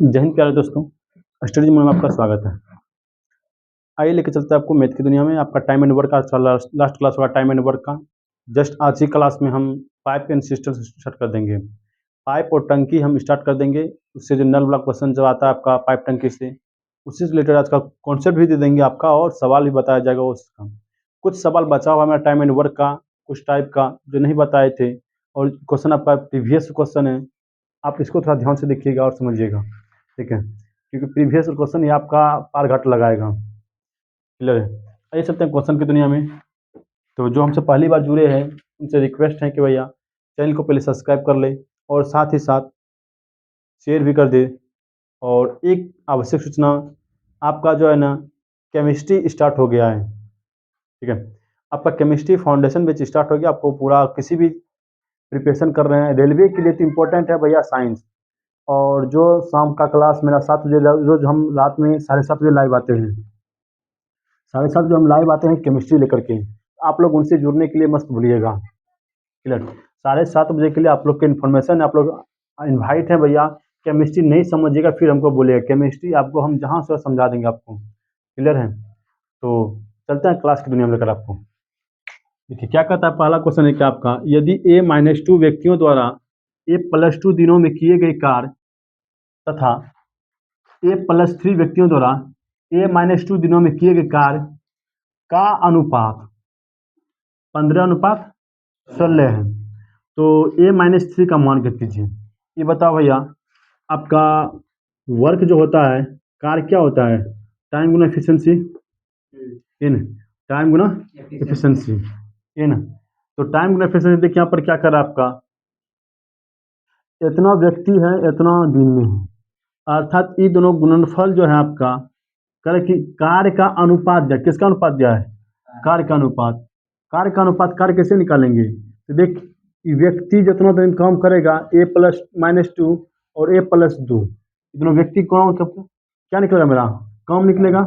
जय हिंद प्यारे दोस्तों, स्टडी में आपका स्वागत है। आइए लेके चलते हैं आपको मैथ की दुनिया में। आपका टाइम एंड वर्क आज का लास्ट क्लास होगा टाइम एंड वर्क का। जस्ट आज ही क्लास में हम पाइप एंड सिस्टम स्टार्ट कर देंगे। पाइप और टंकी हम स्टार्ट कर देंगे। उससे जो नल वाला क्वेश्चन जो आता है आपका पाइप टंकी से, उसी से रिलेटेड आज का कॉन्सेप्ट भी दे देंगे आपका और सवाल भी बताया जाएगा उसका। कुछ सवाल बचा हुआ हमारा टाइम एंड वर्क का, कुछ टाइप का जो नहीं बताए थे, और क्वेश्चन आपका प्रीवियस क्वेश्चन है। आप इसको थोड़ा ध्यान से देखिएगा और समझिएगा, ठीक है, क्योंकि प्रीवियस क्वेश्चन ये आपका पार घाट लगाएगा। क्लियर है। आइए चलते हैं क्वेश्चन की दुनिया में। तो जो हमसे पहली बार जुड़े हैं उनसे रिक्वेस्ट है कि भैया चैनल को पहले सब्सक्राइब कर ले और साथ ही साथ शेयर भी कर दे। और एक आवश्यक सूचना, आपका जो है ना केमिस्ट्री स्टार्ट हो गया है, ठीक है। आपका केमिस्ट्री फाउंडेशन बैच स्टार्ट हो गया। आपको पूरा किसी भी प्रिपरेशन कर रहे हैं रेलवे के लिए तो इम्पोर्टेंट है भैया साइंस। और जो शाम का क्लास मेरा 7 बजे, रोज हम रात में 7:30 बजे लाइव आते हैं। 7:30 जो हम लाइव आते हैं केमिस्ट्री लेकर के, आप लोग उनसे जुड़ने के लिए मस्त भूलिएगा। क्लियर। 7:30 बजे के लिए आप लोग के इन्फॉर्मेशन, आप लोग इनवाइट है भैया। केमिस्ट्री नहीं समझिएगा फिर हमको बोलिएगा, केमिस्ट्री आपको हम जहाँ से समझा देंगे आपको। क्लियर है। तो चलते हैं क्लास की दुनिया में लेकर आपको। देखिए क्या कहता है, पहला क्वेश्चन है क्या आपका, यदि a-2 व्यक्तियों द्वारा a+2 दिनों में किए गए कार्य तथा a+3 व्यक्तियों द्वारा a-2 दिनों में किए गए कार्य का अनुपात 15:16 है, तो a-3 का मान ज्ञात कीजिए। ये बताओ भैया, आपका वर्क जो होता है, कार्य क्या होता है, टाइम गुना एफिशिएंसी, इन टाइम गुना एफिशिएंसी इन। तो टाइम गुना एफिशिएंसी देखिए यहाँ पर क्या कर रहा है आपका, इतना व्यक्ति है इतना दिन में है, अर्थात ये दोनों गुणनफल जो है आपका कार्य का अनुपात दिया। किसका अनुपात दिया है, कार्य का अनुपात। कार्य का अनुपात कार्य कैसे निकालेंगे, तो देख व्यक्ति जितना दिन काम करेगा a+-2 और a+2, दोनों व्यक्ति कौन क्या निकलेगा, मेरा कम निकलेगा,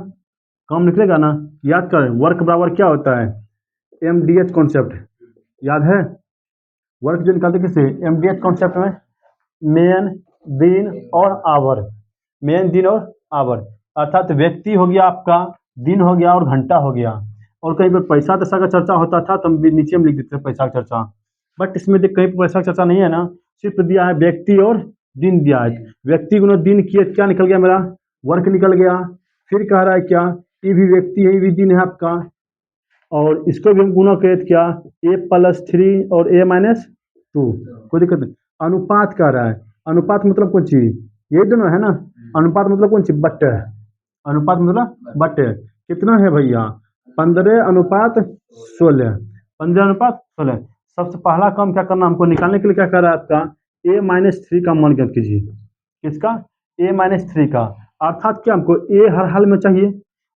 कम निकलेगा ना। याद कर, वर्क बराबर क्या होता है, MDH कॉन्सेप्ट याद है। वर्क जो निकालते किसे, MDH कॉन्सेप्ट में मेन, दिन और आवर, मेन, दिन और आवर। अर्थात व्यक्ति हो गया आपका, दिन हो गया और घंटा हो गया। और कहीं पर पैसा दशा का चर्चा होता था तो हम भी नीचे में लिख देते थे पैसा का चर्चा, बट इसमें देख कहीं पर पैसा का चर्चा नहीं है ना, सिर्फ दिया है व्यक्ति और दिन दिया है। व्यक्ति गुना दिन किए, क्या निकल गया मेरा, वर्क निकल गया। फिर कह रहा है क्या, ये भी व्यक्ति है ये भी दिन है आपका, और इसको भी हम गुना करें क्या, a+3 और a-2, कोई दिक्कत नहीं। अनुपात कह रहा है, अनुपात मतलब कौन चीज, यही दोनों है ना। अनुपात मतलब कौन चीज, बट्टे। अनुपात मतलब बट्टे। कितना है भैया, 15:16, 15:16। सबसे पहला काम क्या करना हमको, निकालने के लिए क्या कर रहा है आपका, a-3 का मान ज्ञात कीजिए। किसका, a-3 का। अर्थात क्या हमको a हर हाल में चाहिए।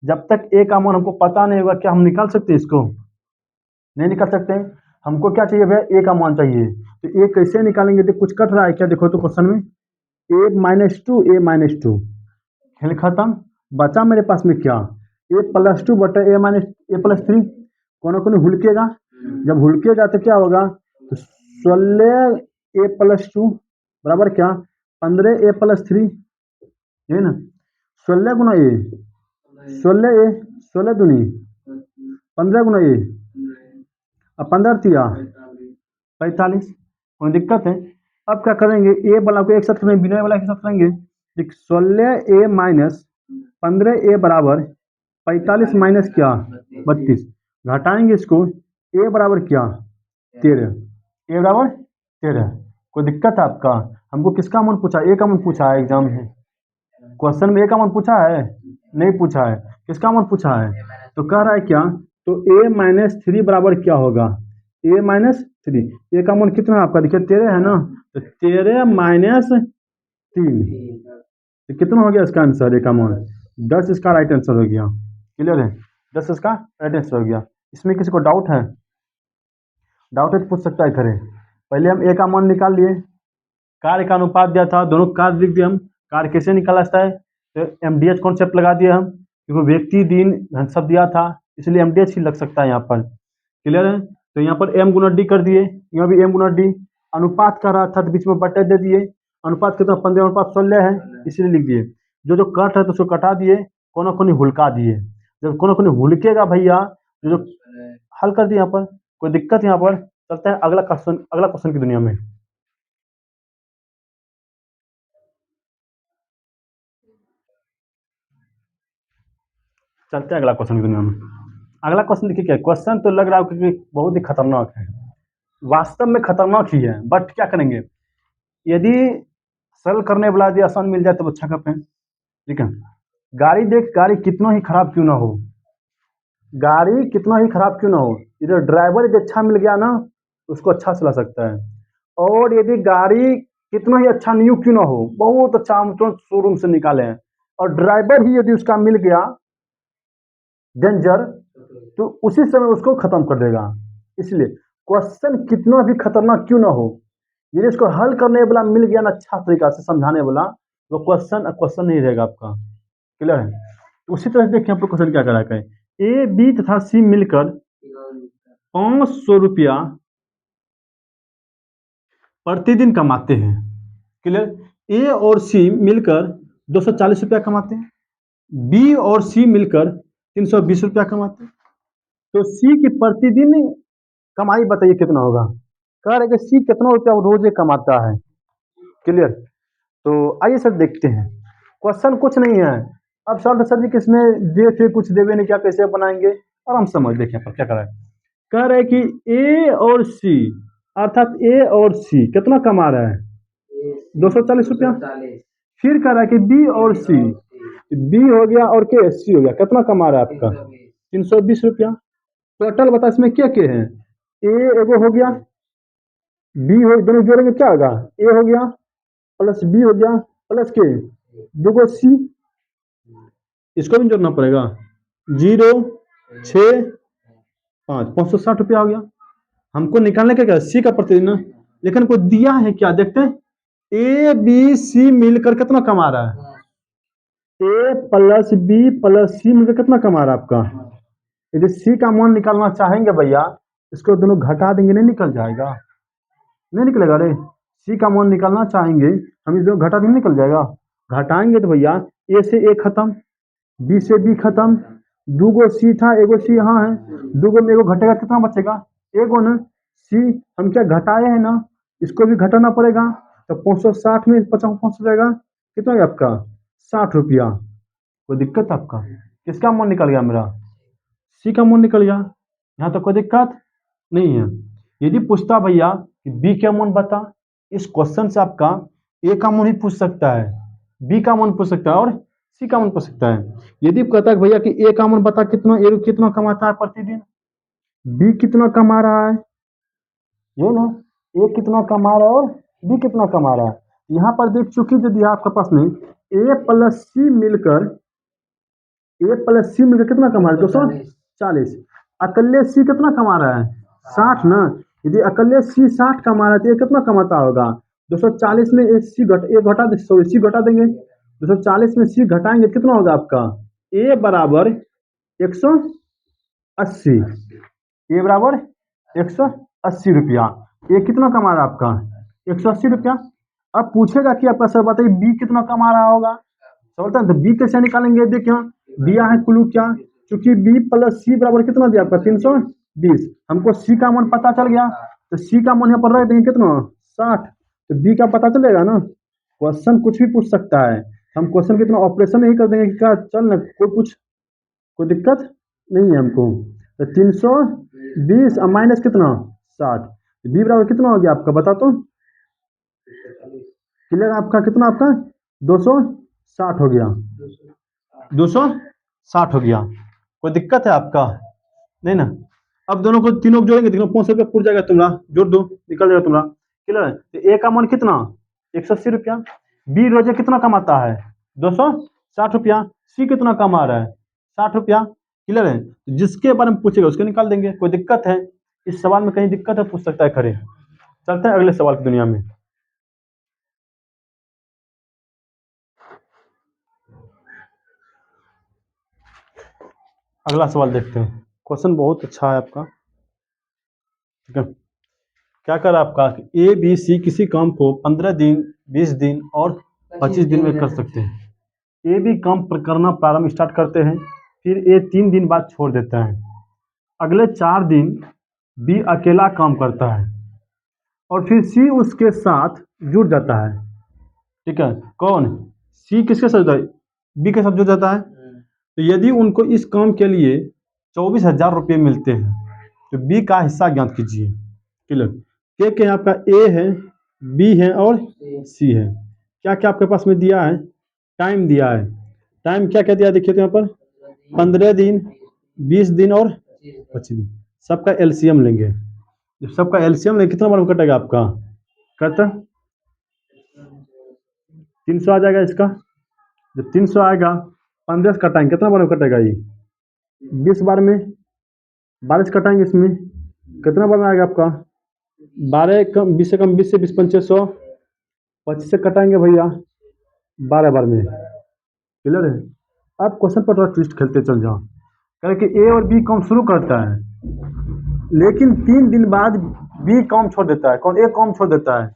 जब तक a का मान हमको पता नहीं होगा क्या हम निकाल सकते हैं इसको, नहीं निकाल सकते हैं। हमको क्या चाहिए भैया, a का मान चाहिए। तो a कैसे निकालेंगे, देख कुछ कट रहा है क्या, देखो तो क्वेश्चन में a-2 खेल खत्म। बचा मेरे पास में क्या, a+2 बटा a+3, कौन हुलकेगा। जब हुलकेगा तो क्या होगा, तो 16 a+2 बराबर क्या, 15 a+3, है ना। 16 गुना a, 16 a, 16 दूनी 15 गुना a, अब 15 45, कोई दिक्कत है। अब क्या करेंगे, a वाला को एक साथ करेंगे, बिना वाला के साथ करेंगे। देख 16a - 15a बराबर 45 माइनस क्या, 32, घटाएंगे इसको, a बराबर क्या, 13, a बराबर 13। कोई दिक्कत है आपका, हमको किसका मान पूछा, a का मान पूछा है एग्जाम में, क्वेश्चन में a का मान पूछा है, नहीं पूछा है, किसका मान पूछा है। तो कह रहा है क्या, तो a-3 बराबर क्या होगा, a-3, a का मान कितना है आपका, देखिए 13 है ना, तो 13 - 3, तो कितना हो गया इसका आंसर, a का मान 10, इसका राइट आंसर हो गया। क्लियर है, 10 इसका राइट आंसर हो गया। इसमें किसी को डाउट है, डाउट है तो पूछ सकता है करे। पहले हम a का मान निकाल लिए, कार्य का अनुपात दिया था, दोनों कार्य लिख दिए हम। कार्य कैसे निकाला जाता है, तो MDH कॉन्सेप्ट लगा दिए हम, क्योंकि व्यक्ति दिन सब दिया था, इसलिए MDH ही लग सकता है यहाँ पर। क्लियर है। तो यहाँ पर m गुना d कर दिए, यहाँ भी m गुना d। अनुपात कर रहा था तो बीच में बटे दे दिए, अनुपात कितना 15:16 है, इसलिए लिख दिए। जो जो कट है तो उसको कटा दिए, कोना कोनी हुल्का दिए। जब कोना कोनी हुल्केगा भैया, जो जो हल कर दिए यहाँ पर, कोई दिक्कत यहाँ पर। चलते हैं अगला क्वेश्चन की दुनिया में। चलते हैं अगला क्वेश्चन की दुनिया में। अगला क्वेश्चन देखिए क्या है। क्वेश्चन तो लग रहा है कि बहुत ही खतरनाक है, वास्तव में खतरनाक ही है, बट क्या करेंगे, यदि सरल करने वाला यदि आसान मिल जाए तो अच्छा करते हैं। ठीक है, गाड़ी देख, गाड़ी कितना ही खराब क्यों ना हो, गाड़ी कितना ही खराब क्यों ना हो, इधर ड्राइवर यदि अच्छा मिल गया ना, उसको अच्छा चला सकता है। और यदि गाड़ी कितना ही अच्छा न्यू क्यों ना हो, बहुत अच्छा हम तुरंत शोरूम से निकाले हैं, और ड्राइवर ही यदि उसका मिल गया डेंजर, तो उसी समय उसको खत्म कर देगा। इसलिए क्वेश्चन कितना भी खतरनाक क्यों ना हो, यदि इसको हल करने वाला मिल गया ना अच्छा तरीका से समझाने वाला, वो क्वेश्चन क्वेश्चन नहीं रहेगा आपका। क्लियर है। तो उसी तरह से देखिए आपको क्वेश्चन क्या करा है। ए बी तथा सी मिलकर 500 रुपया प्रतिदिन कमाते हैं। क्लियर। ए और सी मिलकर 240 रुपया कमाते हैं। बी और सी मिलकर 320 रुपया कमाते हैं। तो सी की प्रतिदिन कमाई बताइए कितना होगा। कह रहे कि सी कितना रुपया रोज कमाता है। क्लियर। तो आइए सर देखते हैं। क्वेश्चन कुछ नहीं है। अब सर जी किसमें दे थे, कुछ देवे नहीं, क्या कैसे बनाएंगे, और हम समझ देखें पर क्या कर रहा है। कह रहे कि ए और सी, अर्थात ए और सी कितना कमा रहा है, 240 रुपया। फिर कह रहा है कि बी और सी, बी हो गया और के सी हो गया, कितना कमा रहा है आपका 320 रुपया। टोटल बता इसमें क्या क्या है। ए एगो हो गया, बी हो, दोनों जोड़ेंगे क्या होगा, ए हो गया प्लस बी हो गया प्लस के दो सी, इसको भी जोड़ना पड़ेगा। 0, 6, 5, 560 रुपया हो गया। हमको निकालने का क्या, सी का प्रतिदिन ना, लेकिन कोई दिया है क्या देखते हैं। ए बी सी मिलकर कितना कमा रहा है, ए प्लस बी प्लस सी मिलकर कितना कमा रहा है आपका। यदि सी का मान निकालना चाहेंगे भैया, इसको दोनों घटा देंगे, नहीं निकल जाएगा, नहीं निकलेगा रे। सी का मान निकालना चाहेंगे हम, इस दोनों घटा देंगे, निकल जाएगा। घटाएंगे तो भैया ए से ए खत्म, बी से बी खत्म, दूगो सी था एगो सी यहाँ है, दूगो में एगो घटेगा, कितना बचेगा, एगो ना। सी हम क्या घटाए हैं ना, इसको भी घटाना पड़ेगा। तो 560 में 50 500 जाएगा, कितना है आपका 60 रुपया। कोई दिक्कत आपका, किसका मन निकल गया मेरा, सी का मन निकल गया। यहाँ तो कोई दिक्कत नहीं है। यदि पूछता भैया कि बी का मन बता, इस क्वेश्चन से आपका ए का मन ही पूछ सकता है, बी का मन पूछ सकता है और सी का मन पूछ सकता है। यदि कहता है भैया कि ए का मन बता, कितना ए कितना कमाता है प्रतिदिन, बी कितना कमा रहा है, ये ना, ए कितना कमा रहा है और बी कितना कमा रहा है। यहाँ पर देख चुकी जो दिया आपके पास में, ए प्लस सी मिलकर, ए प्लस सी मिलकर कितना कमा रहा है 240। अकेले सी कितना कमा रहा है 60 ना। यदि अकेले सी 60 कमा रहा है तो ये कितना कमाता होगा 240 में सी घट ए घटा दे, सॉरी सी घटा देंगे, 240 में सी घटाएंगे कितना होगा आपका, ए बराबर 180, ए बराबर 180 रुपया। ये कितना कमा रहा है आपका 180 रुपया। अब पूछेगा कि आपका सर बताइए बी कितना कमा रहा होगा, समझते हैं। तो बी कैसे निकालेंगे, देखिए दिया है क्लू क्या, क्योंकि बी प्लस सी बराबर कितना दिया आपका 320, हमको सी का मान पता चल गया, तो सी का मान यहाँ पर रख देंगे कितना 60, तो बी का पता चलेगा ना। क्वेश्चन कुछ भी पूछ सकता है, हम क्वेश्चन कितना ऑपरेशन नहीं कर देंगे कि क्या चल ना, कोई दिक्कत नहीं है हमको। तो 320 माइनस कितना 60, बी बराबर कितना हो गया आपका बता तो, क्लियर आपका कितना आपका 260 हो गया, 260 हो गया। कोई दिक्कत है आपका नहीं ना। अब दोनों को तीनों को जोड़ेंगे, देखो 500 रुपया पूछ जाएगा तुम्हारा, जोड़ दो निकल जाएगा तुम्हारा। क्लियर है। तो ए का मान कितना 180 रुपया, बी रोजे कितना कमाता है 260 रुपया, सी कितना कमा रहा है 60 रुपया। क्लियर है। तो जिसके बारे में पूछेगा उसके निकाल देंगे। कोई दिक्कत है इस सवाल में, कहीं दिक्कत है पूछ सकता है खड़े। चलते हैं अगले सवाल की दुनिया में। अगला सवाल देखते हैं। क्वेश्चन बहुत अच्छा है आपका। ठीक है, क्या कर आपका ए बी सी किसी काम को 15 दिन 20 दिन और 25 दिन में कर सकते हैं। ए बी काम करना प्रारंभ स्टार्ट करते हैं, फिर ए 3 दिन बाद छोड़ देता है। अगले 4 दिन बी अकेला काम करता है और फिर सी उसके साथ जुड़ जाता है। ठीक है, कौन? सी किसके साथ जुड़ता है? बी के साथ जुड़ जाता है। तो यदि उनको इस काम के लिए 24,000 रुपये मिलते हैं तो बी का हिस्सा ज्ञात कीजिए। क्लियर? क्या आपका ए है, बी है और सी है। क्या क्या आपके पास में दिया है? टाइम दिया है। टाइम क्या क्या दिया देखिए तो यहाँ पर 15 दिन 20 दिन और 25 दिन। सबका एलसीएम लेंगे। जब सबका एलसीएम लेंगे कितना बार कटेगा आपका? कट 300 आ जाएगा इसका। जब 300 आएगा 15 से कटाएंगे कितना बार में कटेगा ये? 20 बार में। 12 से कटाएंगे इसमें कितना बार में आएगा आपका? 12 कम 20 से कम 20 से 20 पंचे 100। 25 से कटाएंगे भैया 12 बार में। क्लियर है? आप क्वेश्चन पर थोड़ा ट्विस्ट खेलते चल जाओ। कह कि ए और बी काम शुरू करता है लेकिन 3 दिन बाद बी काम छोड़ देता है। कौन? ए काम छोड़ देता है।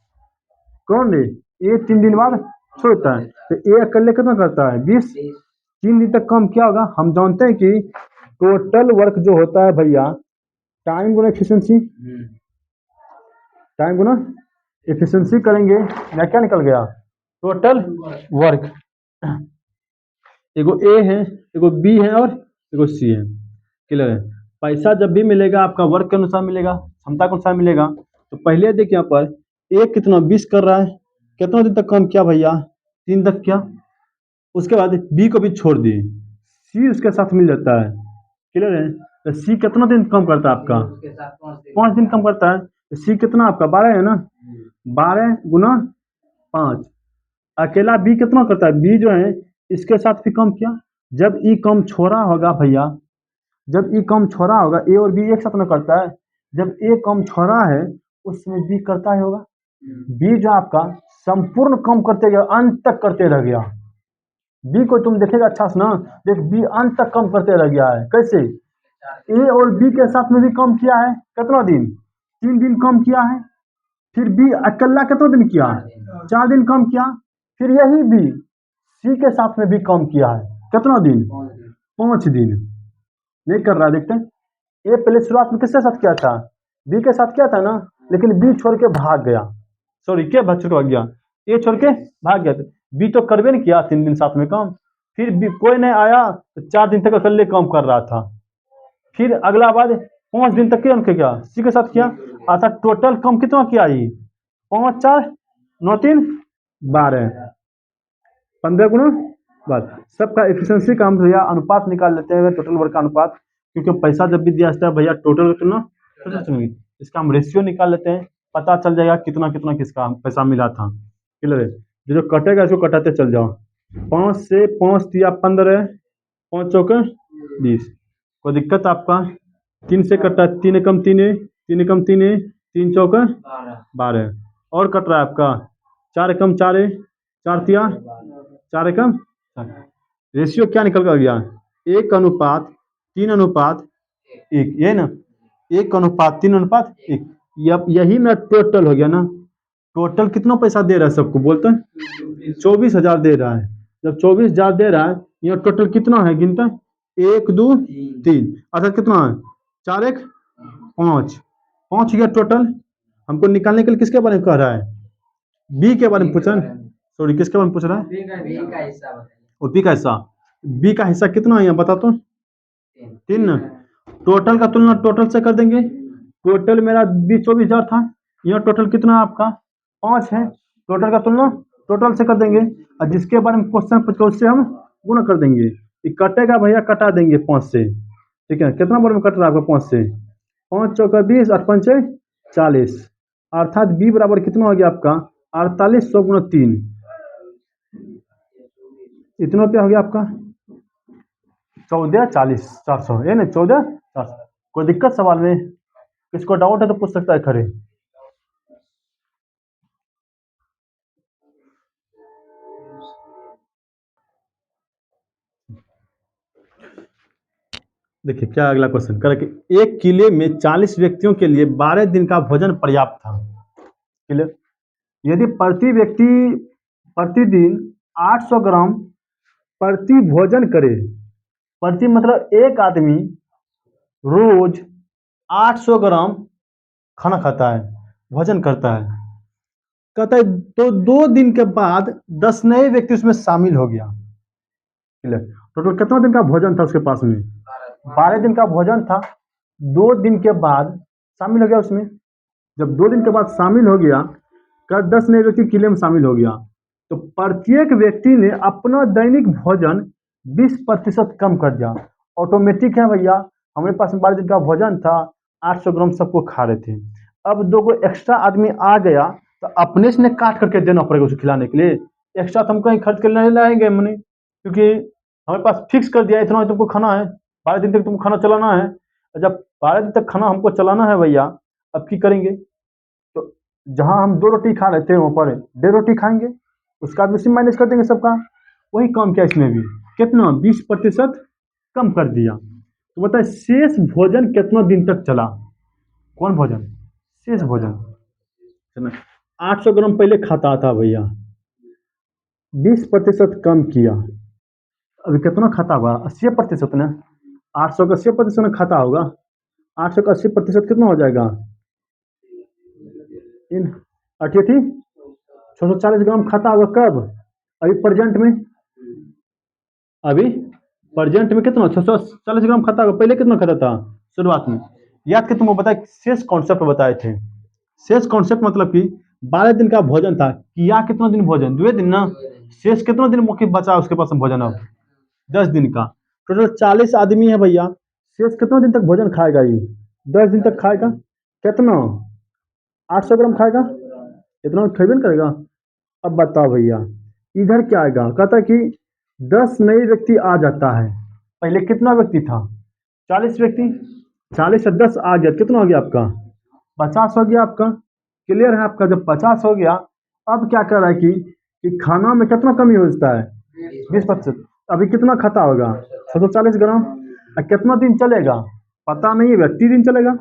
कौन? ए 3 दिन बाद छोड़ देता है। तो ए अकेले कितना करता है? 20। 3 दिन तक काम क्या होगा? हम जानते हैं कि टोटल वर्क जो होता है भैया टाइम गुना एफिशिएंसी। टाइम गुना एफिशिएंसी करेंगे या क्या निकल गया? Total work. एगो ए है, एगो बी है और एगो सी है। क्लियर है? पैसा जब भी मिलेगा आपका वर्क के अनुसार मिलेगा, क्षमता के अनुसार मिलेगा। तो पहले देखिए यहाँ पर ए कितना 20 कर रहा है, कितना दिन तक काम किया भैया? 3 तक किया। उसके बाद बी को भी छोड़ दिए, सी उसके साथ मिल जाता है। क्लियर है? तो सी कितना दिन कम करता है आपका? 5 दिन कम करता है। तो सी कितना आपका? 12 है ना। 12 गुना 5। अकेला बी कितना करता है? बी जो है इसके साथ भी कम किया। जब ई कम छोड़ा होगा भैया, जब ई कम छोड़ा होगा ए और बी एक साथ में करता है। जब ए कम छोड़ा है उसमें बी करता ही होगा। बी जो आपका संपूर्ण कम करते गया, अंत तक करते रह गया। बी को तुम देखेगा अच्छा से ना, देख बी अंत तक कम करते रह गया है। कैसे? ए और बी के साथ में भी कम किया है। कितना दिन? 3 दिन कम किया है। फिर बी अकेला कितना दिन किया? 4 दिन कम किया। फिर यही बी सी के साथ में भी कम किया है। कितना दिन? 5 दिन। नहीं कर रहा है, देखते हैं। ए पहले शुरुआत में किसके साथ किया था? बी के साथ किया था ना, लेकिन बी छोड़ के भाग गया। सॉरी, क्या भाग छोड़ गया? ए छोड़ के भाग गया। बी तो करबे नहीं किया 3 दिन साथ में काम। फिर बी कोई नहीं आया तो 4 दिन तक अकेले काम कर रहा था। फिर अगला बाद 5 दिन तक क्या सी के साथ किया। अर्थात टोटल कम कितना किया? 5 4 9 3 12 15 गुना बस। सबका एफिशिएंसी का हम भैया अनुपात निकाल लेते हैं, टोटल वर्क का अनुपात। क्योंकि पैसा जब भी दिया जाता है भैया टोटल तुलना इसका हम रेशियो निकाल लेते हैं, पता चल जाएगा कितना कितना किसका पैसा मिला था। क्लियर है? जो कटेगा इसको कटाते चल जाओ। 5 से 5 दिया 15, 5 चौके 20। कोई दिक्कत आपका? 3 से कटा 3 एकम 3, 3 एकम 3, 3 चौके 12। और कट रहा है आपका 4 एकम 4, 4 तिया 4 एकम। रेशियो क्या निकल कर गया? 1 अनुपात 3 अनुपात 1। ये ना 1 अनुपात 3 अनुपात 1। यही मेरा टोटल हो गया ना। टोटल कितना पैसा दे रहा है सबको बोलते हैं? 24,000 दे रहा है। जब 24,000 दे रहा है, यहाँ टोटल कितना है गिनते हैं? 1 2 3 अर्थात कितना है? 4 1 5 5 गया टोटल। हमको निकालने के लिए किसके बारे में कह रहा है? बी के बारे में पूछ रहा है। सॉरी, किसके बारे में पूछ रहा है? और बी का हिस्सा। बी का हिस्सा कितना है यहाँ बता तो? 3 ना। टोटल का तुलना टोटल से कर देंगे। टोटल मेरा 24,000 था, यहाँ टोटल कितना है आपका? 5 है। टोटल का तुलना टोटल से कर देंगे और जिसके बारे में क्वेश्चन पूछो उससे हम गुणा कर देंगे। ये कटेगा भैया, कटा देंगे 5 से। ठीक है? कितना बार में कट रहा है आपका 5 से? 5 चौका 20 8 पंचे 40। अर्थात बी बराबर कितना हो गया आपका? 4800 गुणा 3। इतना रुपया हो गया आपका 14 40 400 है ना। 14 400। कोई दिक्कत सवाल में? किसको डाउट है तो पूछ सकता है खड़े। देखिए क्या अगला क्वेश्चन कर कि एक किले में 40 व्यक्तियों के लिए 12 दिन का भोजन पर्याप्त था। क्लियर। यदि प्रति व्यक्ति प्रतिदिन 800 ग्राम प्रति भोजन करे, प्रति मतलब एक आदमी रोज 800 ग्राम खाना खाता है, भोजन करता है, कहता है तो 2 दिन के बाद 10 नए व्यक्ति उसमें शामिल हो गया। टोटल कितना दिन का भोजन था उसके पास में? 12 दिन का भोजन था। 2 दिन के बाद शामिल हो गया उसमें। जब 2 दिन के बाद शामिल हो गया, का 10 नए व्यक्ति किले में शामिल हो गया, तो प्रत्येक व्यक्ति ने अपना दैनिक भोजन 20% कम कर दिया। ऑटोमेटिक है भैया, हमारे पास 12 दिन का भोजन था, 800 ग्राम सबको खा रहे थे। अब 2 एक्स्ट्रा आदमी आ गया तो अपने से काट करके देना पड़ेगा उसे खिलाने के लिए। एक्स्ट्रा तो हम कहीं खर्च कर नहीं लाएंगे मनी, क्योंकि हमारे पास फिक्स कर दिया इतना तुमको खाना है, 12 दिन तक तुमको खाना चलाना है। जब 12 दिन तक खाना हमको चलाना है भैया, अब की करेंगे? तो जहाँ हम 2 रोटी खा रहे थे वहाँ पर 1.5 रोटी खाएंगे, उसका भी उसी मैनेज कर देंगे सबका। वही काम किया इसमें भी, कितना 20% कम कर दिया। तो बताए शेष भोजन कितना दिन तक चला? कौन भोजन? शेष भोजन 800 ग्राम पहले खाता था भैया, 20% कम किया, अभी कितना खाता होगा? 80% ना। 800 का 80% खाता होगा, 800 का 80% कितना हो जाएगा? इन 640 ग्राम खाता होगा कब? अभी प्रेजेंट में, अभी प्रेजेंट में कितना 640 ग्राम खाता होगा। पहले कितना खाता था शुरुआत में? याद कि तुमको बताया, शेष कॉन्सेप्ट बताए थे। शेष कॉन्सेप्ट मतलब कि 12 दिन का भोजन था, किया कितना दिन भोजन? 2 दिन ना। शेष कितना दिन मुख्य बचा उसके पास भोजन? अब 10 दिन का। टोटल 40 आदमी है भैया, शेष कितना दिन तक भोजन खाएगा? ये 10 दिन तक खाएगा। कितना? 800 ग्राम खाएगा, इतना खेबे करेगा। अब बताओ भैया, इधर क्या आएगा? कहता है कि 10 नए व्यक्ति आ जाता है। पहले कितना व्यक्ति था? 40 व्यक्ति। 40 से 10 आ गया, कितना हो गया आपका? 50 हो गया आपका। क्लियर है आपका? जब 50 हो गया, अब क्या कर रहा है कि खाना में कितना कमी होता है? 20%। अभी कितना खाता होगा? 640 ग्राम। कितना दिन चलेगा पता नहीं है, 30 दिन चलेगा।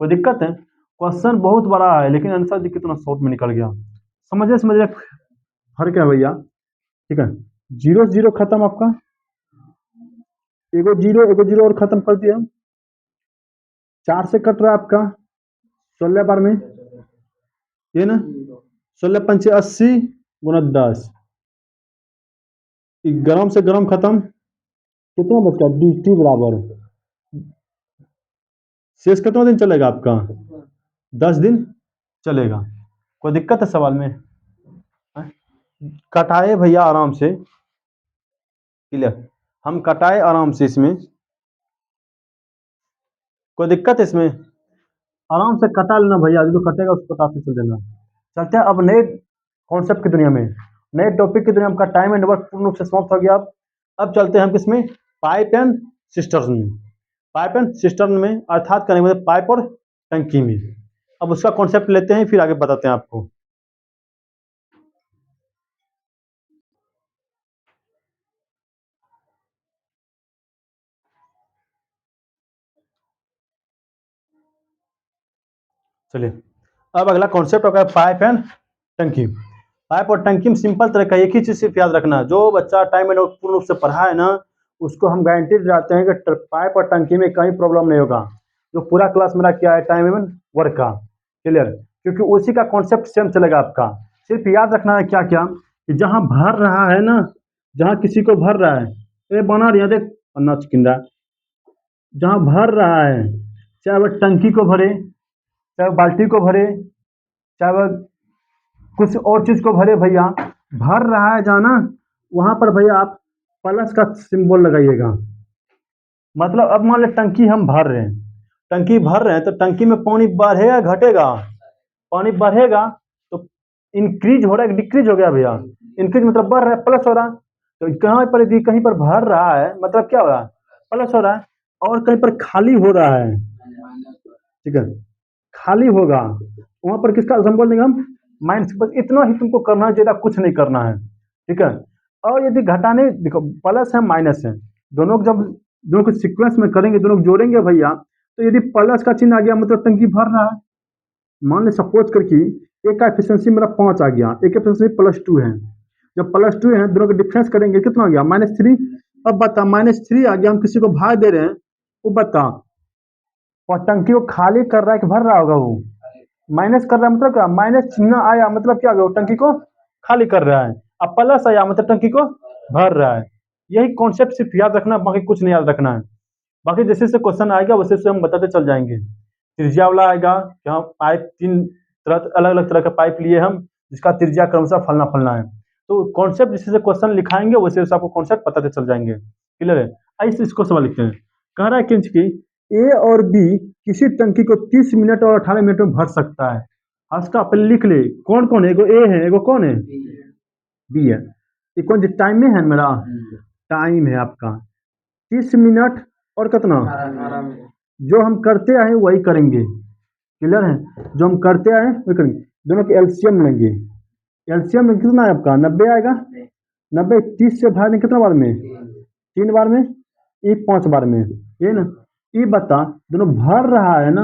कोई दिक्कत है? क्वेश्चन बहुत बड़ा है, लेकिन आंसर देखिए कितना शॉर्ट में निकल गया। समझे फर्क है भैया। ठीक है, 0 0 खत्म आपका, एगो जीरो और खत्म कर दिया। 4 से कट रहा है आपका 16 बार में, ये ना 16 पंचे 80 गुना 10, ग्राम से ग्राम खत्म, कितना बच गया? डी बराबर। शेष कितना दिन चलेगा आपका? 10 दिन चलेगा। कोई दिक्कत है सवाल में? कटाए भैया आराम से। क्लियर, हम कटाए आराम से इसमें, कोई दिक्कत है इसमें? आराम से कटा लेना भैया, जो कटेगा उसको कटाते चल देना। चलते हैं अब नए कॉन्सेप्ट की दुनिया में, नए टॉपिक की दुनिया में। टाइम एंड वर्क पूर्ण रूप से समाप्त हो गया। अब चलते हैं हम किसमें? पाइप एंड सिस्टर्न में। पाइप एंड सिस्टर्न में अर्थात करने मतलब पाइप और टंकी में। अब उसका कॉन्सेप्ट लेते हैं, फिर आगे बताते हैं आपको। चलिए, अब अगला कॉन्सेप्ट होगा पाइप एंड टंकी। पाइप और टंकी में सिंपल तरह का एक ही चीज सिर्फ याद रखना, जो बच्चा टाइम एंड वर्क पूर्ण रूप से पढ़ा है ना, उसको हम गारंटी दिलाते हैं कि पाइप और टंकी में कहीं प्रॉब्लम नहीं होगा। जो पूरा क्लास मेरा क्या है टाइम एंड वर्क का। क्लियर, क्योंकि उसी का कॉन्सेप्ट सेम चलेगा आपका। सिर्फ याद रखना है क्या क्या, कि जहाँ भर रहा है ना, जहाँ किसी को भर रहा है, ये बना रही है देख अन्ना चिकिंदा, जहाँ भर रहा है, चाहे वह टंकी को भरे, चाहे बाल्टी को भरे, चाहे वह कुछ और चीज को भरे, भैया भर रहा है जाना, वहां पर भैया आप प्लस का सिंबल लगाइएगा। मतलब अब मान लो टंकी हम भर रहे हैं, टंकी भर रहे हैं, तो टंकी में पानी बढ़ेगा घटेगा? पानी बढ़ेगा तो इंक्रीज हो रहा है, डिक्रीज हो गया भैया? इंक्रीज मतलब बढ़ रहा है, प्लस हो रहा है। तो कहाँ पर यदि कहीं पर भर रहा है मतलब क्या हो रहा है? प्लस हो रहा है। और कहीं पर खाली हो रहा है, ठीक है, खाली होगा, वहां पर किसका सिंबल देंगे हम? माइनस। बस इतना ही तुमको करना है, ज्यादा कुछ नहीं करना है। ठीक है, और यदि घटाने, देखो प्लस है माइनस है, दोनों को जब दोनों को सीक्वेंस में करेंगे, दोनों को जोड़ेंगे भैया, तो यदि प्लस का चिन्ह आ गया मतलब टंकी भर रहा है। मान ले सपोज करके एक का एफिशिएंसी मेरा 5 आ गया, एक एफिशिएंसी +2 है। जब +2 है दोनों का डिफरेंस करेंगे कितना आ गया -3। अब बता -3 आ गया, हम किसी को भार दे रहे हैं, वो बता और टंकी को खाली कर रहा है कि भर रहा होगा वो? माइनस कर रहा है मतलब क्या, माइनस चिन्ह आया मतलब क्या होगा, टंकी को खाली कर रहा है। अब प्लस आया मतलब टंकी को भर रहा है। यही कॉन्सेप्ट सिर्फ याद रखना, बाकी कुछ नहीं याद रखना है। बाकी जैसे जैसे क्वेश्चन आएगा वैसे वैसे हम बताते चल जाएंगे। त्रिज्या वाला आएगा, यहाँ पाइप 3 तरह अलग अलग तरह का पाइप लिए हम, जिसका त्रिज्या क्रमशः फलना फलना है। तो कॉन्सेप्ट जैसे जैसे क्वेश्चन लिखाएंगे वैसे वैसे आपको कॉन्सेप्ट बताते चल जाएंगे। क्लियर है? आइए इसको सवाल लिखते हैं। कह रहा है कि ए और बी किसी टंकी को 30 मिनट और 18 मिनट में भर सकता है। इसका अपन लिख ले, कौन कौन है, एगो ए है, एगो कौन है, बी है। ये कौन टाइम में है मेरा, टाइम है आपका 30 मिनट और कितना, जो हम करते आए वही करेंगे। क्लियर है? जो हम करते आए वही करेंगे। दोनों के एलसीएम लेंगे। एलसीएम में कितना है आपका 90 आएगा। 90 30 से भाग कितना बार में, 3 बार में, ये 5 बार में, ये ना। ये बता दोनों भर रहा है ना,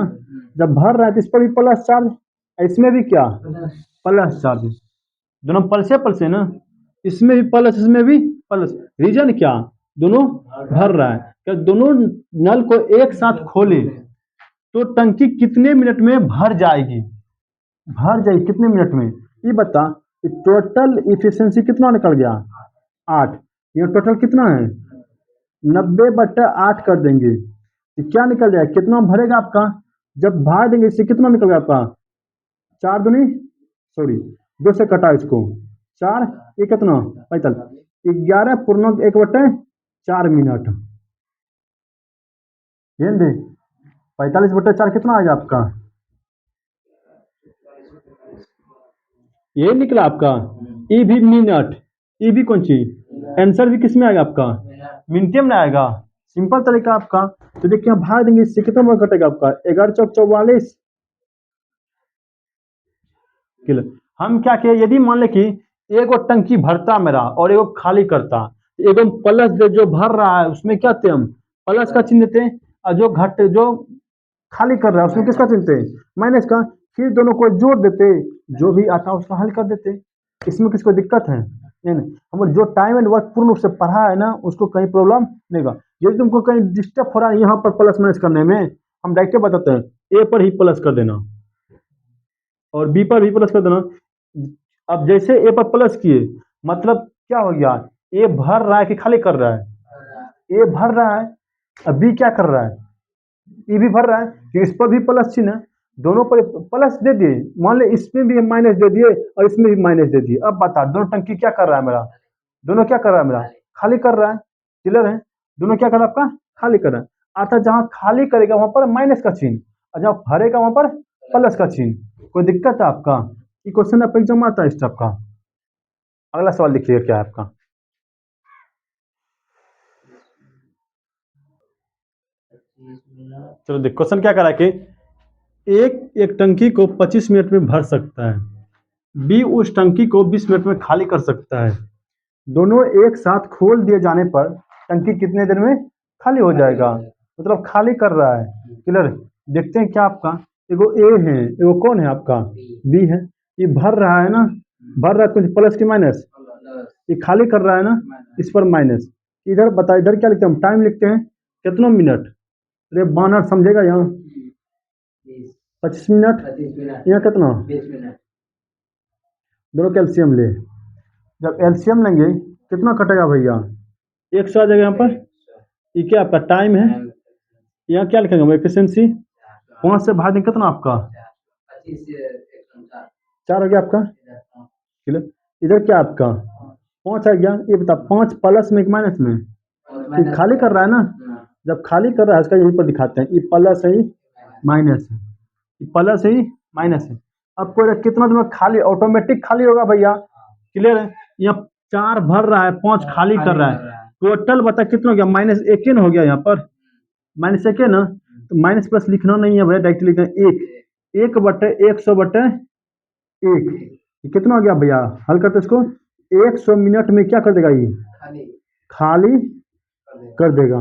जब भर रहा है तो इस पर भी प्लस चार्ज, इसमें भी क्या प्लस चार्ज, दोनों पल्से ना, इसमें भी प्लस इसमें भी प्लस। रीजन क्या, दोनों भर रहा है। क्या दोनों नल को एक साथ खोले तो टंकी कितने मिनट में भर जाएगी, भर जाएगी कितने मिनट में, ये बता। टोटल इफिशियंसी कितना निकल गया 8, ये टोटल कितना है 90/8 कर देंगे तो क्या निकल जाएगा, कितना भरेगा आपका, जब भार देंगे इससे कितना निकल गया आपका 4 दूनी सॉरी 2 से कटा इसको 4, ये कितना 45, 11.1/4 मिनट, ये दे 45/4 कितना आएगा आपका, ये निकला आपका। ई भी मिनट, ई भी कौन चीज, आंसर भी किसमें आएगा आपका मिनटे में आएगा। सिंपल तरीका आपका। तो देखिए हम भाग देंगे इससे कितना मार्क कटेगा आपका 11 चौक 44। हम क्या किए, यदि मान ले कि एगो टंकी भरता मेरा और एगो खाली करता, एगो प्लस जो भर रहा है उसमें क्या थे हम प्लस का चिन्ह देते, और जो खाली कर रहा है उसमें किसका चिन्ह थे माइनस का, फिर दोनों को जोड़ देते, जो भी आता उसका हल कर देते। इसमें किसको दिक्कत है, नहीं हम जो टाइम एंड वर्क पूर्ण रूप से पढ़ा है ना उसको कहीं प्रॉब्लम नहीं होगा। यदि तुमको कहीं डिस्टर्ब हो रहा है यहाँ पर प्लस माइनस करने में, हम डायरेक्ट बताते हैं ए पर ही प्लस कर देना और बी पर भी प्लस कर देना। अब जैसे ए पर प्लस किए मतलब क्या हो गया, ए भर रहा है कि खाली कर रहा है, ए भर रहा है। अब बी क्या कर रहा है, ये भी भर रहा है कि इस पर भी प्लस चिन्ह है, दोनों पर प्लस दे दिए, मान ले इसमें भी माइनस दे दिए और इसमें भी माइनस दे दिए। अब बता दोनों टंकी क्या कर रहा है मेरा, दोनों क्या कर रहा है मेरा खाली कर रहा है। क्लियर है? दोनों क्या कर रहा है आपका खाली कर रहा है। अर्थात जहां खाली करेगा वहां पर माइनस का चिन्ह और जहां भरेगा वहां पर प्लस का चिन्ह। कोई दिक्कत है आपका, ये क्वेश्चन आप एग्जाम आता है इस टाइप का। अगला सवाल देखिए क्या है आपका। चलो देख क्वेश्चन क्या कर रहा है कि एक टंकी को 25 मिनट में भर सकता है, बी उस टंकी को 20 मिनट में खाली कर सकता है। दोनों एक साथ खोल दिए जाने पर टंकी कितने देर में खाली हो जाएगा, मतलब खाली कर रहा है। क्लियर? देखते हैं क्या आपका, एगो ए है, एगो कौन है आपका बी है। ये भर रहा है ना, भर रहा है कुछ प्लस की माइनस, ये खाली कर रहा है ना, इस पर माइनस। इधर बता, इधर क्या लिखते हैं हम टाइम लिखते हैं कितना मिनट, अरे बानर समझेगा यहाँ 25 मिनट, यहाँ कितना, दोनों कैल्शियम ले। जब एलसीएम लेंगे कितना कटेगा भैया 100 आ जाएगा यहाँ पर। ये क्या आपका टाइम है, यहाँ क्या लिखेंगे हम एफिशिएंसी, 5 से भाग दें कितना आपका 4 हो गया आपका। इधर क्या आपका 5 आ गया। ये बता 5 प्लस में एक माइनस में, ये खाली कर रहा है ना, जब खाली कर रहा है इसका यहीं पर दिखाते हैं, ये प्लस है माइनस है, ये प्लस है माइनस है। अब कोई कितना दिन में खाली ऑटोमेटिक खाली होगा भैया। क्लियर है? यहाँ 4 भर रहा है 5 खाली कर रहा है, टोटल बता कितना हो गया -1 हो गया यहाँ पर, -1 ना, तो माइनस प्लस लिखना नहीं है भैया, डायरेक्ट लिखना है 1/100/1, कितना हो गया भैया, हल करते इसको 100 मिनट में क्या कर देगा, ये खाली कर देगा।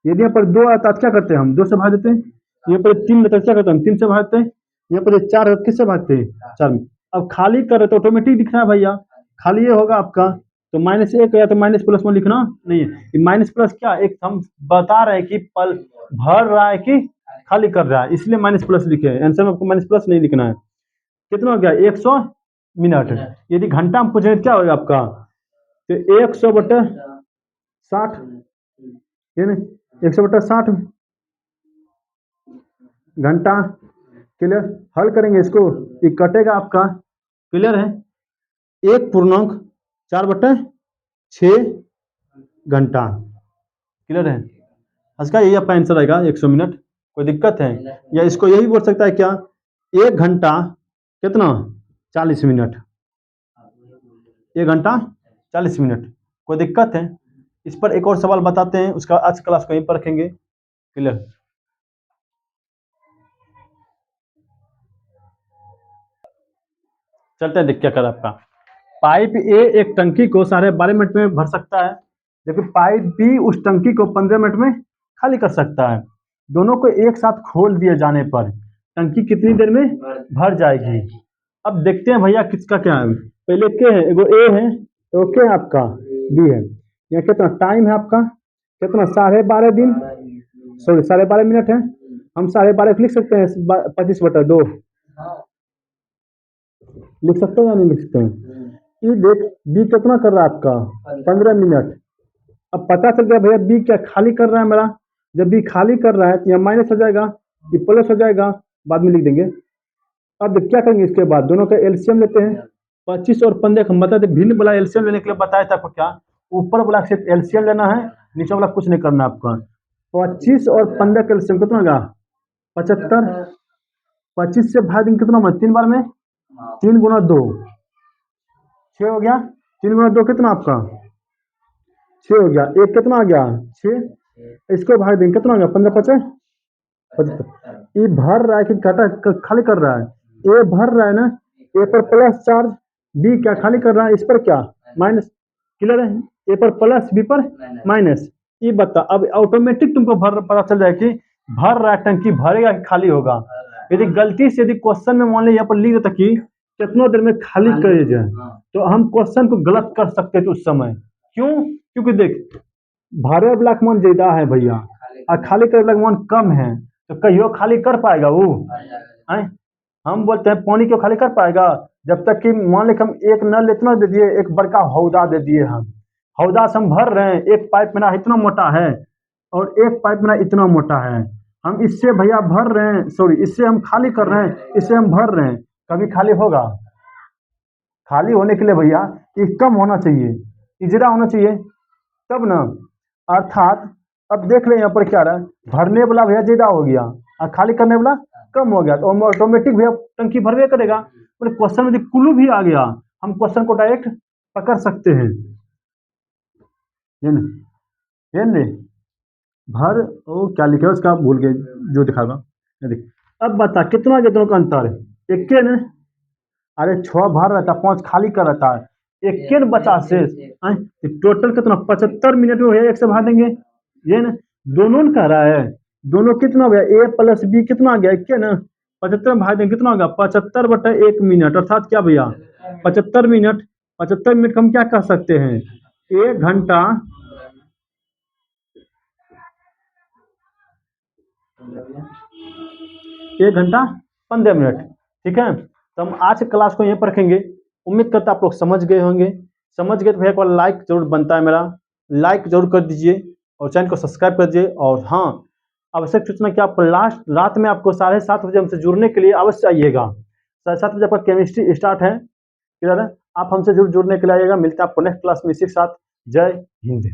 यदि यहाँ पर 2 आता क्या करते हैं हम 2 से भाग देते हैं, यहाँ पर 3 रहता क्या करते हैं हम 3 से भागते हैं, यहाँ पर 4 है, किससे भागते हैं? 4 में। अब खाली कर रहे तो ऑटोमेटिक दिख रहा है भैया, खाली ये होगा आपका, तो -1 या तो माइनस प्लस में लिखना नहीं है। ये माइनस प्लस क्या, एक हम बता रहे हैं कि पल भर रहा है कि खाली कर रहा है, इसलिए माइनस प्लस लिखे हैं। आंसर में आपको माइनस प्लस नहीं लिखना है। कितना हो गया? 100 मिनट। यदि घंटा में पूछे क्या होगा आपका, तो 100/60, ये नहीं 100/60 घंटा। क्लियर? हल करेंगे इसको, ये कटेगा आपका। क्लियर है? 1.4/6 घंटा। क्लियर है? इसका यही आपका आंसर आएगा 100 मिनट। कोई दिक्कत है? या इसको यही बोल सकता है क्या, 1 घंटा कितना, 40 मिनट। 1 घंटा 40 मिनट। कोई दिक्कत है? इस पर एक और सवाल बताते हैं, उसका आज क्लास को यहीं पर रखेंगे। क्लियर? चलते हैं, देख क्या कर आपका। पाइप ए एक टंकी को 12.5 मिनट में भर सकता है, जबकि पाइप बी उस टंकी को 15 मिनट में खाली कर सकता है। दोनों को एक साथ खोल दिए जाने पर टंकी कितनी देर में भर जाएगी? अब देखते हैं भैया किसका क्या है। पहले के है, एगो ए है, तो क्या है आपका, बी है। यहाँ कितना टाइम है आपका, कितना 12.5 दिन, सॉरी 12.5 मिनट है। हम 12.5 लिख सकते हैं, 25/2 लिख सकते हैं या नहीं लिख सकते हैं? ये देख, बी कितना कर रहा है आपका, 15 मिनट। अब पता चल गया भैया बी क्या खाली कर रहा है मेरा। जब बी खाली कर रहा है तो यहाँ माइनस हो जाएगा, ये प्लस हो जाएगा, बाद में लिख देंगे। अब क्या करेंगे, इसके बाद दोनों का एलसीएम लेते हैं। 25 और 15 हम बताते भिन्न वाला एलसीएम लेने के लिए बताया था आपको क्या, ऊपर वाला सिर्फ एलसीएम लेना है, नीचे वाला कुछ नहीं करना आपका। 25 और 15 का एलसीएम कितना होगा, 75। 25 से भाग देंगे कितना होगा, 3 बार में 3 गुना 2 6 हो गया। 3 गुना 2 कितना आपका, 6 हो गया। एक कितना आ गया, 6। इसको भाग देंगे कितना हो गया, 15×5 75। ये भर रहा है कि घटा खाली कर रहा है, ए भर रहा है ना, ए पर प्लस चार्ज, बी क्या खाली कर रहा है, इस पर क्या माइनस। क्लियर है? ए पर प्लस, बी पर माइनस। ये बता, अब ऑटोमेटिक तुमको भर पता चल जाए कि भर रहा है, टंकी भरेगा कि खाली होगा। यदि गलती से यदि क्वेश्चन में मान ली यहाँ पर लिख देता कि कितना देर में खाली कर जाए, तो हम क्वेश्चन को गलत कर सकते थे उस समय। क्यों? क्योंकि देख, भरे वाला का मान ज्यादा है भैया और खाली करे वाला का मान कम है, तो कहियो खाली कर पाएगा वो है? हम बोलते हैं पानी क्यों खाली कर पाएगा, जब तक कि मान लें हम एक नल इतना दे दिए, एक बड़का हौदा दे दिए, हम हौदा से हम भर रहे हैं, एक पाइप मेरा इतना मोटा है और एक पाइप मेरा इतना मोटा है, हम इससे भैया भर रहे हैं, सॉरी इससे हम खाली कर रहे हैं, इससे हम भर रहे हैं, कभी खाली होगा? खाली होने के लिए भैया ये कम होना चाहिए, इजरा होना चाहिए, तब ना। अर्थात अब देख ले यहाँ पर क्या रहा है, भरने वाला भैया ज्यादा हो गया और खाली करने वाला कम हो गया, तो ऑटोमेटिक भैया टंकी भरवे करेगा। पर क्वेश्चन में कुल्लू भी आ गया, हम क्वेश्चन को डायरेक्ट पकड़ सकते हैं। ये नहीं भर ओ क्या लिखा है उसका भूल गए, जो दिखागा देख। अब बता कितना दोनों का अंतर है, एक के न, अरे 6 भर रहता, 5 खाली कर रहता है, एक के न बचा शेष। टोटल कितना 75 मिनट में भैया एक से भाग देंगे, ये ना दोनों न कह रहा है, दोनों कितना भैया ए प्लस बी कितना आ गया, एक के ना 75 में भाग देंगे कितना होगा, 75/1 मिनट, अर्थात क्या भैया 75 मिनट। 75 मिनट हम क्या कह सकते हैं, 1 घंटा 15 मिनट। ठीक है, तो हम आज के क्लास को यहीं पर रखेंगे। उम्मीद करता आप लोग समझ गए होंगे। समझ गए तो भैया को लाइक जरूर बनता है मेरा, लाइक जरूर कर दीजिए और चैनल को सब्सक्राइब कर दीजिए। और हाँ, आवश्यक सूचना कि आप लास्ट रात में आपको 7:30 बजे हमसे जुड़ने के लिए अवश्य आइएगा। 7:30 बजे आपका केमिस्ट्री स्टार्ट है। क्लियर है? आप हमसे जरूर जुड़ने के लिए आइएगा। मिलते हैं आपको नेक्स्ट क्लास में इसी के साथ। जय हिंद।